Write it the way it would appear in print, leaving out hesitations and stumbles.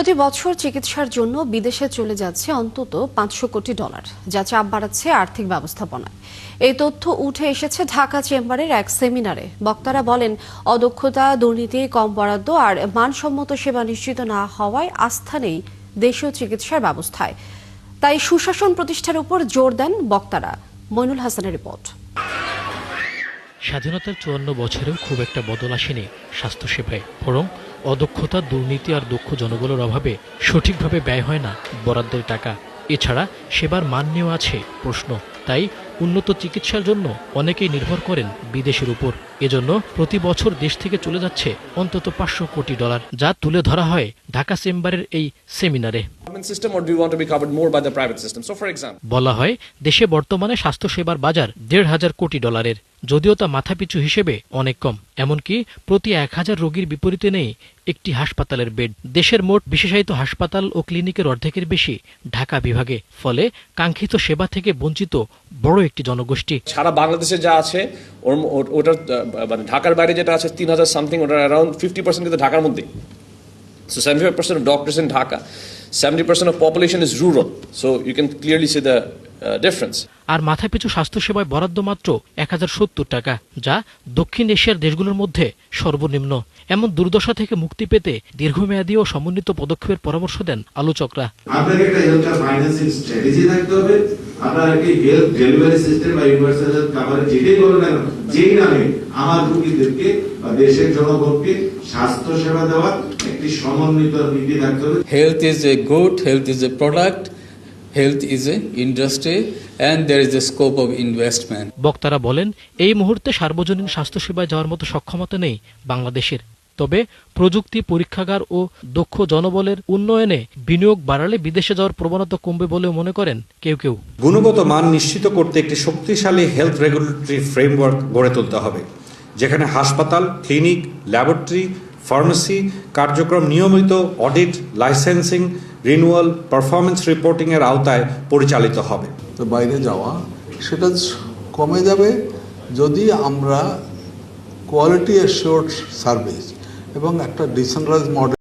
প্রতি বছর চিকিৎসার জন্য বিদেশে চলে যাচ্ছে অন্তত $500 কোটি, যা চাপ বাড়াচ্ছে আর্থিক ব্যবস্থাপনায়। এই তথ্য উঠে এসেছে ঢাকা চেম্বারের এক সেমিনারে। বক্তারা বলেন, অদক্ষতা, দুর্নীতি, কম বরাদ্দ আর মানসম্মত সেবা নিশ্চিত না হওয়ায় আস্থা নেই দেশীয় চিকিৎসার ব্যবস্থায়। তাই সুশাসন প্রতিষ্ঠার উপর জোর দেন বক্তারা। মইনুল হাসানের রিপোর্ট। স্বাধীনতার 54 বছরেও খুব একটা বদল আসেনি স্বাস্থ্যসেবায়, বরং অদক্ষতা, দুর্নীতি আর দক্ষ জনবলের অভাবে সঠিকভাবে ব্যয় হয় না বরাদ্দের টাকা। এছাড়া সেবার মান নিয়েও আছে প্রশ্ন। তাই উন্নত চিকিৎসার জন্য অনেকেই নির্ভর করেন বিদেশের উপর। এজন্য প্রতি বছর দেশ থেকে চলে যাচ্ছে অন্তত $500 কোটি, যা তুলে ধরা হয় ঢাকা চেম্বারের এই সেমিনারে। বলা হয়, দেশে বর্তমানে স্বাস্থ্যসেবার বাজার $1,500 কোটি, যদিও তা মাথাপিছু হিসেবে অনেক কম। এমনকি প্রতি 1000 রোগীর বিপরীতে নেই একটি হাসপাতালের বেড। দেশের মোট বিশেষায়িত হাসপাতাল ও ক্লিনিকের অর্ধেকের বেশি ঢাকা বিভাগে। ফলে কাঙ্ক্ষিত সেবা থেকে বঞ্চিত বড় একটি জনগোষ্ঠী। সারা বাংলাদেশে যা আছে ওটার মানে ঢাকার বাইরে যেটা আছে 3000 সামথিং, ওটার অ্যারাউন্ড 50% কিন্তু ঢাকার মধ্যে। So 75% of doctors in Dhaka, 70% of population is rural. So you can clearly see the difference. আর মাথাপিছু স্বাস্থ্যসেবায় বরাদ্দ মাত্র $1070, যা দক্ষিণ এশিয়ার দেশগুলোর মধ্যে সর্বনিম্ন। এমন দুর্দশা থেকে মুক্তি পেতে দীর্ঘমেয়াদী ও সমন্বিত পদক্ষেপের পরামর্শ দেন আলোচকরা। আপনাকে একটা হেলথ ফাইন্যান্সিং স্ট্র্যাটেজি থাকতে হবে। আপনার একটা হেলথ ডেলিভারি সিস্টেম বা ইউনিভার্সাল হেলথ কভারেজ যেটাই বলেন না, যেই নামে আমার রোগীদেরকে বা দেশের জনগণকে স্বাস্থ্য সেবা দেওয়ার একটি সমন্বিত নীতি থাকতে হবে। Health is a good, health is a product, health is a industry, and there is a scope of investment. বক্তারা বলেন, এই মুহূর্তে সার্বজনীন স্বাস্থ্যসেবায় যাওয়ার মতো সক্ষমতা নেই বাংলাদেশের। তবে প্রযুক্তি, পরীক্ষাগার ও দক্ষ জনবলের উন্নয়নে বিনিয়োগ বাড়ালে বিদেশে যাওয়ার প্রবণতা কমবে বলেও মনে করেন কেউ কেউ। গুণগত মান নিশ্চিত করতে একটি শক্তিশালী হেলথ রেগুলেটরি ফ্রেমওয়ার্ক গড়ে তুলতে হবে, যেখানে হাসপাতাল, ক্লিনিক, ল্যাবরেটরি, ফার্মেসি কার্যক্রম নিয়মিত audit, licensing, renewal, performance reporting এর আওতায় পরিচালিত হবে। তো বাইরে যাওয়া সেটা কমে যাবে যদি আমরা কোয়ালিটি অ্যাসিওরড সার্ভিস এবং একটা ডিসেন্ট্রালাইজড মডেল